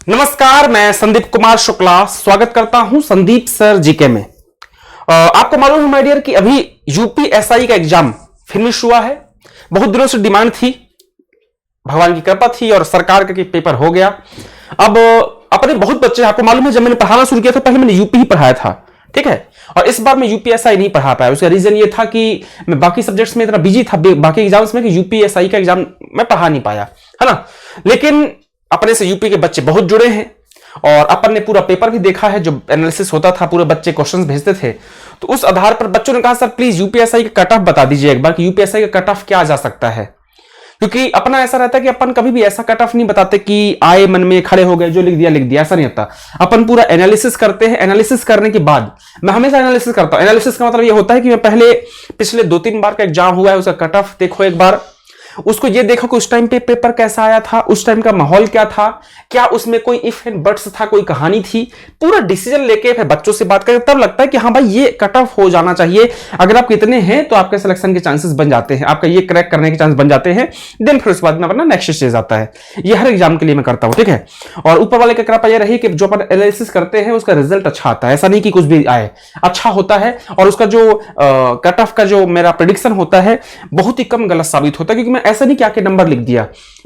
नमस्कार, मैं संदीप कुमार शुक्ला स्वागत करता हूं संदीप सर जीके में। आपको मालूम है माय डियर कि अभी यूपीएसआई का एग्जाम फिनिश हुआ है। बहुत दिनों से डिमांड थी, भगवान की कृपा थी और सरकार का पेपर हो गया। अब अपने बहुत बच्चे, आपको मालूम है जब मैंने पढ़ाना शुरू किया था पहले मैंने यूपी ही पढ़ाया था, ठीक है। और इस बार मैं यूपीएसआई नहीं पढ़ा पाया। उसका रीजन ये था कि मैं बाकी सब्जेक्ट्स में इतना बिजी था, बाकी एग्जाम्स में, कि यूपीएसआई का एग्जाम मैं पढ़ा नहीं पाया, है ना। लेकिन अपने से यूपी के बच्चे बहुत जुड़े हैं और अपन ने पूरा पेपर भी देखा है, जो एनालिसिस होता था, पूरे बच्चे क्वेश्चंस भेजते थे। तो उस आधार पर बच्चों ने कहा सर प्लीज यूपीएसआई का कट ऑफ बता दीजिए एक बार कि यूपीएसआई का कट ऑफ क्या आ जा सकता है। क्योंकि अपना ऐसा रहता है कि अपन कभी भी ऐसा कट ऑफ नहीं बताते कि आए मन में खड़े हो गए, जो लिख दिया, ऐसा नहीं होता। अपन पूरा एनालिसिस करते हैं। एनालिसिस करने के बाद मैं हमेशा एनालिसिस करता हूं। एनालिसिस का मतलब ये होता है कि मैं पहले पिछले 2-3 बार का एग्जाम हुआ है उसका कट ऑफ देखो एक बार, उसको ये देखो कि उस टाइम पे पेपर कैसा आया था, उस टाइम का माहौल क्या था, क्या उसमें कोई इफ एंड बट्स था, कोई कहानी थी। पूरा डिसीजन लेके फिर बच्चों से बात करें, तब लगता है कि हाँ भाई ये कट ऑफ हो जाना चाहिए। अगर आप कितने हैं तो आपके सिलेक्शन के चांसेस बन जाते हैं, आपका ये क्रैक करने के चांस बन जाते हैं। देन फिर उसके बाद में अपना नेक्स्ट स्टेज आता है। ये हर एग्जाम के लिए मैं करता हूं, ठीक है। और ऊपर वाले की कृपा यह रही कि जो अपन एनालिसिस करते हैं उसका रिजल्ट अच्छा आता है। ऐसा नहीं कि कुछ भी आए, अच्छा होता है। और उसका जो कट ऑफ का जो मेरा प्रेडिक्शन होता है बहुत ही कम गलत साबित होता है, क्योंकि मैं ऐसा नहीं कि आके नंबर लिख दिया,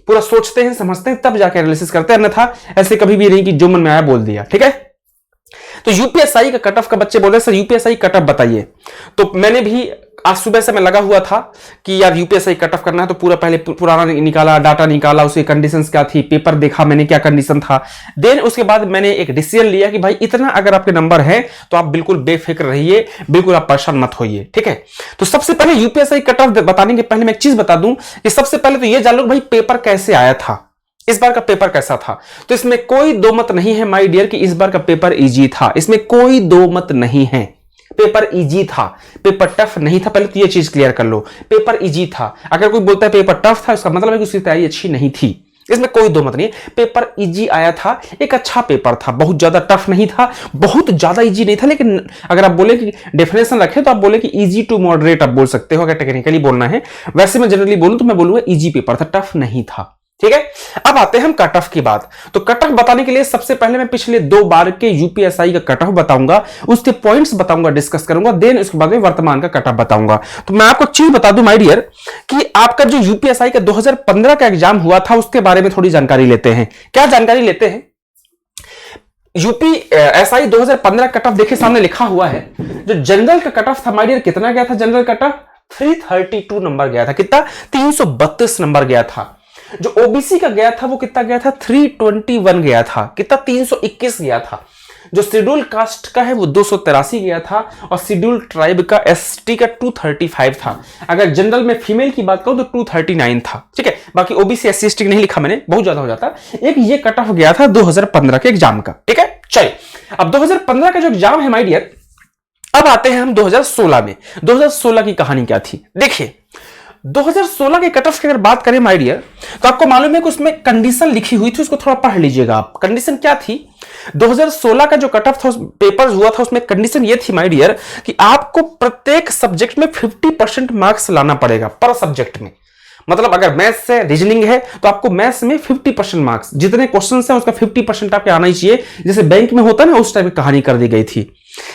पूरा सोचते हैं, समझते हैं, तब जाके एनालिसिस करते हैं। अन्यथा ऐसे कभी भी नहीं कि जो मन में आया बोल दिया, ठीक है। तो यूपीएसआई का कट ऑफ का बच्चे बोल रहे सर यूपीएसआई कट ऑफ बताइए। तो मैंने भी आज सुबह से मैं लगा हुआ था कि यार यूपीएसआई कट ऑफ करना है, तो पूरा पहले पुराना निकाला, डाटा निकाला, उसकी कंडीशंस क्या थी, पेपर देखा मैंने क्या कंडीशन था। देन उसके बाद मैंने एक डिसीजन लिया कि भाई इतना अगर आपके नंबर है तो आप बिल्कुल बेफिक्र रहिए, बिल्कुल आप परेशान मत होइए, ठीक है। तो सबसे पहले यूपीएसआई कट ऑफ बताने के पहले मैं एक चीज बता दूं कि सबसे पहले तो ये जान लो भाई पेपर कैसे आया था, इस बार का पेपर कैसा था। तो इसमें कोई दो मत नहीं है माय डियर कि इस बार का पेपर इजी था, इसमें कोई दो मत नहीं है। पेपर इजी था, पेपर टफ नहीं था। पहले तो ये चीज क्लियर कर लो, पेपर इजी था। अगर कोई बोलता है पेपर टफ था, इसका मतलब है कि उसकी तैयारी अच्छी नहीं थी। इसमें कोई दो मत नहीं है, पेपर इजी आया था, एक अच्छा पेपर था, बहुत ज्यादा टफ नहीं था, बहुत ज्यादा इजी नहीं था। लेकिन अगर आप बोले कि डेफिनेशन रखें तो आप बोले कि इजी टू मॉडरेट आप बोल सकते हो, अगर टेक्निकली बोलना है। वैसे मैं जनरली बोलूं तो मैं बोलूंगा इजी पेपर था, टफ नहीं था, ठीक है। अब आते हैं हम कट ऑफ की बात। तो कट ऑफ बताने के लिए सबसे पहले मैं पिछले 2 बार के यूपीएसआई का कट ऑफ बताऊंगा, उसके पॉइंट्स बताऊंगा, डिस्कस करूंगा। देन उसके बाद में वर्तमान का कट ऑफ बताऊंगा। तो मैं आपको चीज बता दूं माय डियर कि आपका जो यूपीएसआई का 2015 का एग्जाम हुआ था उसके बारे में थोड़ी जानकारी लेते हैं। क्या जानकारी लेते हैं? यूपीएसआई 2015 कट ऑफ देखिए सामने लिखा हुआ है। जो जनरल का कट ऑफ था माय डियर कितना गया था? जनरल कट ऑफ 332 नंबर गया था। कितना? 332 नंबर गया था। जो ओबीसी का गया था वो कितना गया था? 321 गया था। कितना? 321 गया था। जो शेड्यूल कास्ट का है वो 283 गया था और शेड्यूल ट्राइब का एसटी का 235 था। अगर जनरल में फीमेल की बात करूं तो 239 था, ठीक है। बाकी ओबीसी एससी एसटी नहीं लिखा मैंने, बहुत ज्यादा हो जाता। एक ये कट ऑफ गया था 2015 के एग्जाम का, ठीक है। चलिए अब 2015 का जो एग्जाम है माय डियर, अब आते हैं हम 2016 में। 2016 की कहानी क्या थी देखिए। 2016 के कट ऑफ की अगर बात करें माय डियर तो आपको मालूम है कि उसमें कंडीशन लिखी हुई थी, उसको थोड़ा पढ़ लीजिएगा आप। कंडीशन क्या थी? 2016 का जो कट ऑफ था, पेपर हुआ था, उसमें कंडीशन ये थी माय डियर कि आपको प्रत्येक सब्जेक्ट में 50% मार्क्स लाना पड़ेगा पर सब्जेक्ट में। मतलब अगर मैथ्स है, रीजनिंग है तो आपको मैथ्स में 50% मार्क्स, जितने क्वेश्चंस हैं उसका 50% आपके आना ही चाहिए। जैसे बैंक में होता है ना, उस टाइप की कहानी कर दी गई थी।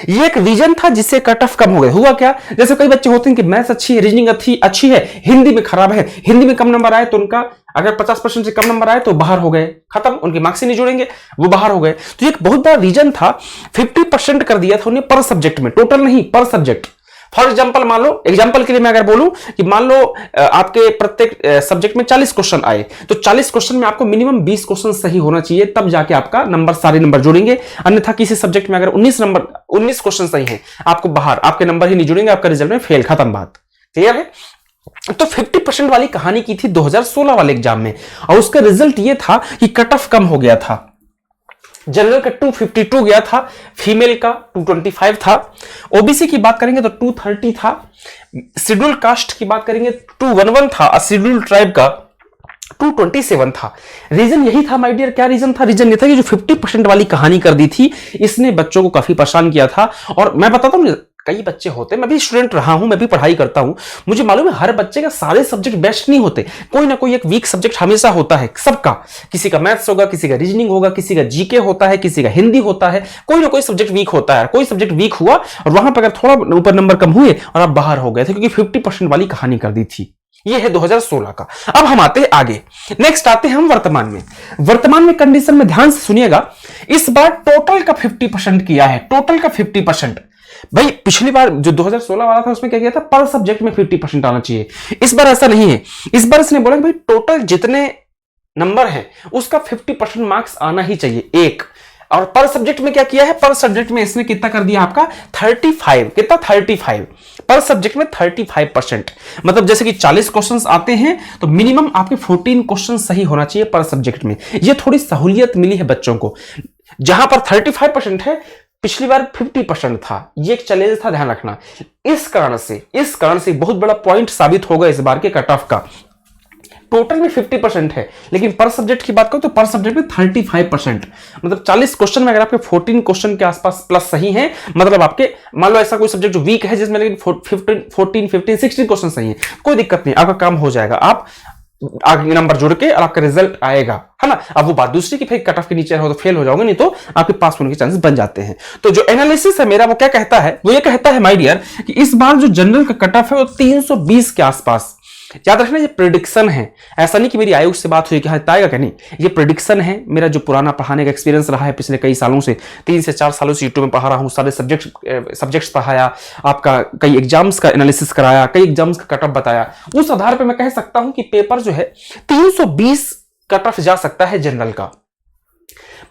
ये एक रीजन था जिससे कट ऑफ कम हो गए। हुआ क्या, जैसे कई बच्चे होते हैं कि मैथ्स अच्छी है, रीजनिंग अच्छी है, हिंदी में खराब है, हिंदी में कम नंबर आए तो उनका अगर 50% से कम नंबर आए तो बाहर हो गए, खत्म, उनके मार्क्स ही नहीं जुड़ेंगे, वो बाहर हो गए। तो एक बहुत बड़ा रीजन था, 50% कर दिया था उन्हें पर सब्जेक्ट में, टोटल नहीं, पर सब्जेक्ट। फॉर एग्जाम्पल मान लो, एग्जाम्पल के लिए मैं अगर बोलूं कि मान लो आपके प्रत्येक सब्जेक्ट में 40 क्वेश्चन आए तो 40 क्वेश्चन में आपको मिनिमम 20 क्वेश्चन सही होना चाहिए, तब जाके आपका नंबर, सारे नंबर जुड़ेंगे। अन्यथा किसी सब्जेक्ट में अगर 19 क्वेश्चन सही हैं, आपको बाहर, आपके नंबर ही नहीं जुड़ेंगे, आपका रिजल्ट में फेल, खत्म बात, क्लियर है। तो 50% वाली कहानी की थी 2016 वाले एग्जाम में और उसका रिजल्ट यह था कि कट ऑफ कम हो गया था। जनरल का 252 गया था, फीमेल का 225 था, ओबीसी की बात करेंगे तो 230 था, शेड्यूल कास्ट की बात करेंगे 211 था और शेड्यूल ट्राइब का 227 था। रीजन यही था माय डियर। क्या रीजन था? रीजन ये था कि जो 50% वाली कहानी कर दी थी इसने बच्चों को काफी परेशान किया था। और मैं बताता हूं कई बच्चे होते हैं, मैं भी स्टूडेंट रहा हूं, मैं भी पढ़ाई करता हूं, मुझे मालूम है हर बच्चे का सारे सब्जेक्ट बेस्ट नहीं होते, कोई ना कोई एक वीक सब्जेक्ट हमेशा होता है सबका। किसी का मैथ्स होगा, किसी का रीजनिंग होगा, किसी का जीके होता है, किसी का हिंदी होता है, कोई ना कोई सब्जेक्ट वीक होता है। कोई सब्जेक्ट वीक हुआ और वहां पर अगर थोड़ा ऊपर नंबर कम हुए और आप बाहर हो गए थे, क्योंकि 50% वाली कहानी कर दी थी। ये है 2016 का। अब हम आते हैं आगे, नेक्स्ट आते हैं हम वर्तमान में। वर्तमान में कंडीशन में ध्यान से सुनिएगा, इस बार टोटल का 50% किया है, टोटल का 50%। भाई पिछली बार जो 2016 वाला था उसमें क्या किया था, पर सब्जेक्ट में 50% आना चाहिए। इस बार ऐसा नहीं है, इस बार इसने बोला कि भाई टोटल जितने नंबर है उसका 50% मार्क्स आना ही चाहिए एक। और पर सब्जेक्ट में क्या किया है, पर सब्जेक्ट में इसने कितना कर दिया आपका 35, कितना 35 पर सब्जेक्ट में 35%। मतलब जैसे कि 40 क्वेश्चंस आते हैं तो मिनिमम आपके 14 क्वेश्चन सही होना चाहिए पर सब्जेक्ट में। ये थोड़ी सहूलियत मिली है बच्चों को, जहां पर 35% है, पिछली बार 50% था। ये एक चैलेंज था, ध्यान रखना। इस कारण से बहुत बड़ा पॉइंट साबित होगा इस बार के कट ऑफ का। टोटल में 50% है, लेकिन पर सब्जेक्ट की बात करो तो पर सब्जेक्ट में 35%। मतलब 40 क्वेश्चन में अगर आपके 14 क्वेश्चन के आसपास प्लस सही हैं, मतलब आपके मान लो ऐसा कोई सब्जेक्ट जो वीक है जिसमें लेकिन 14, 15, 16 क्वेश्चन सही है, कोई दिक्कत नहीं, आपका काम हो जाएगा। आप आगे नंबर जुड़ के और आपका रिजल्ट आएगा, है ना। अब वो बात दूसरी कि भाई कट ऑफ के नीचे हो तो फेल हो जाओगे, नहीं तो आपके पास होने के चांसेस बन जाते हैं। तो जो एनालिसिस है मेरा वो क्या कहता है, वो ये कहता है माय डियर कि इस बार जो जनरल का कट ऑफ है वो 320 के आसपास। याद रखना ये प्रेडिक्शन है, ऐसा नहीं कि मेरी आयुष से बात हुई कि हाँ आएगा क्या, नहीं, ये प्रेडिक्शन है। मेरा जो पुराना पढ़ाने का एक्सपीरियंस रहा है पिछले कई सालों से, 3 से 4 सालों से यूट्यूब में पढ़ा रहा हूँ, सारे सब्जेक्ट्स पढ़ाया, आपका कई एग्जाम्स का एनालिसिस कराया, कई एग्जाम्स का कट ऑफ बताया। उस आधार पर मैं कह सकता हूं कि पेपर जो है 320 कट ऑफ जा सकता है जनरल का।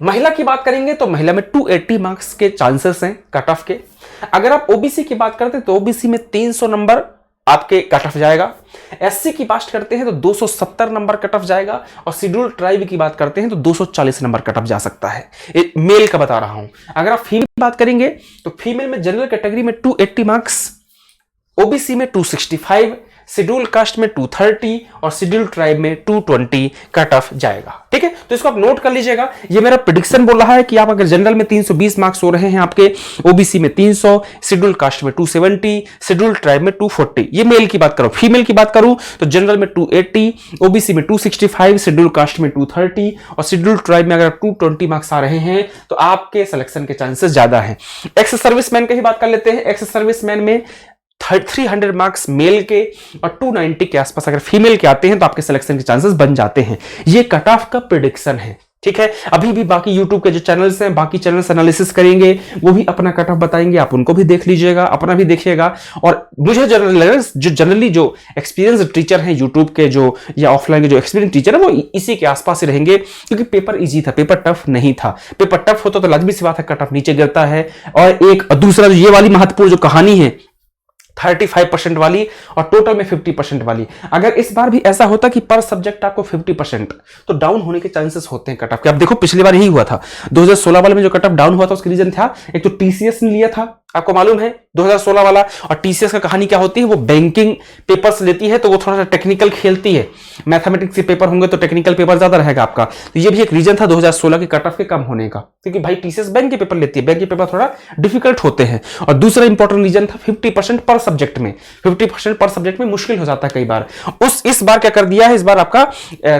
महिला की बात करेंगे तो महिला में 280 मार्क्स के चांसेस हैं कट ऑफ के। अगर आप ओबीसी की बात करते हैं तो ओबीसी में 300 नंबर आपके कट ऑफ जाएगा। एससी की बात करते हैं तो 270 नंबर कट ऑफ जाएगा, और शेड्यूल ट्राइब की बात करते हैं तो 240 नंबर कट ऑफ जा सकता है। मेल का बता रहा हूं। अगर आप फीमेल की बात करेंगे तो फीमेल में जनरल कैटेगरी में 280 मार्क्स, ओबीसी में 265, शेड्यूल कास्ट में 230 और शेड्यूल ट्राइब में 220 कट ऑफ जाएगा। ठीक है, तो इसको आप नोट कर लीजिएगा। ये मेरा प्रेडिक्शन बोल रहा है कि आप अगर जनरल में 320 मार्क्स हो रहे हैं आपके, ओबीसी में 300, शेड्यूल कास्ट में 270, शेड्यूल ट्राइब में 240। ये मेल की बात करो। फीमेल की बात करूं तो जनरल में 280, ओबीसी में 265, शेड्यूल कास्ट में 230 और शेड्यूल ट्राइब में अगर 220 मार्क्स आ रहे हैं तो आपके सिलेक्शन के चांसेस ज्यादा हैं। एक्स सर्विसमैन की ही बात कर लेते हैं। एक्स सर्विसमैन में 300 मार्क्स मेल के और 290 के आसपास अगर फीमेल के आते हैं तो आपके सिलेक्शन के चांसेस बन जाते हैं। ये कट ऑफ का प्रेडिक्शन है। ठीक है, अभी भी बाकी यूट्यूब के जो चैनल्स हैं, बाकी चैनल्स एनालिसिस करेंगे, वो भी अपना कट ऑफ बताएंगे, आप उनको भी देख लीजिएगा, अपना भी देखिएगा। और मुझे जनरली जो एक्सपीरियंस टीचर हैं यूट्यूब के जो या ऑफलाइन के जो एक्सपीरियंस टीचर है वो इसी के आसपास ही रहेंगे, क्योंकि पेपर इजी था, पेपर टफ नहीं था। पेपर टफ होता तो लाजमी सी बात है कट ऑफ नीचे गिरता है। और एक दूसरा ये वाली महत्वपूर्ण जो कहानी है 35% वाली और टोटल में 50% वाली, अगर इस बार भी ऐसा होता कि पर सब्जेक्ट आपको 50% तो डाउन होने के चांसेस होते हैं कट ऑफ के। अब देखो पिछली बार यही हुआ था, 2016 वाले में जो कट ऑफ डाउन हुआ था उसका रीजन था, एक तो टीसीएस ने लिया था, आपको मालूम है 2016 वाला। और टीसीएस का कहानी क्या होती है, वो बैंकिंग पेपर्स लेती है तो वो थोड़ा सा टेक्निकल खेलती है। मैथमेटिक्स के पेपर होंगे तो टेक्निकल पेपर ज्यादा रहेगा आपका। तो ये भी एक रीजन था 2016 के कट ऑफ के कम होने का, क्योंकि भाई टीसीएस बैंक के पेपर लेती है, बैंक के पेपर थोड़ा डिफिकल्ट होते हैं। और दूसरा इंपॉर्टेंट रीजन था 50% पर सब्जेक्ट में, 50% पर सब्जेक्ट में मुश्किल हो जाता है कई बार। इस बार क्या कर दिया है, इस बार आपका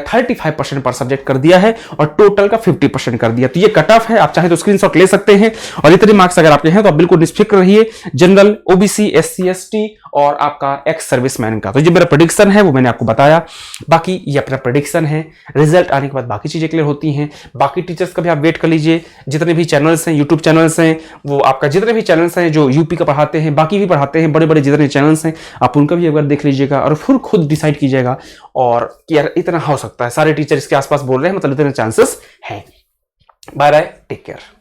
35% पर सब्जेक्ट कर दिया है और टोटल का 50% कर दिया। तो ये कट ऑफ है, आप चाहे तो स्क्रीनशॉट ले सकते हैं। और इतने मार्क्स अगर आपके हैं तो आप बिल्कुल निश्चिंत रहिए, जनरल, ओबीसी, एससी, एसटी और आपका एक्स सर्विसमैन का। तो जो मेरा प्रेडिक्शन है वो मैंने आपको बताया। बाकी ये अपना प्रेडिक्शन है, रिजल्ट आने के बाद बाकी चीजें क्लियर होती हैं। बाकी टीचर्स का भी आप वेट कर लीजिए, जितने भी चैनल्स हैं, यूट्यूब चैनल्स हैं, वो आपका जितने भी चैनल्स हैं जो यूपी का पढ़ाते हैं, बाकी भी पढ़ाते हैं, बड़े बड़े जितने चैनल्स हैं आप उनका भी एक बार देख लीजिएगा और फिर खुद डिसाइड कीजिएगा। और यार इतना हो सकता है, सारे टीचर इसके आसपास बोल रहे हैं, मतलब इतने चांसेस हैं। Bye bye, take care.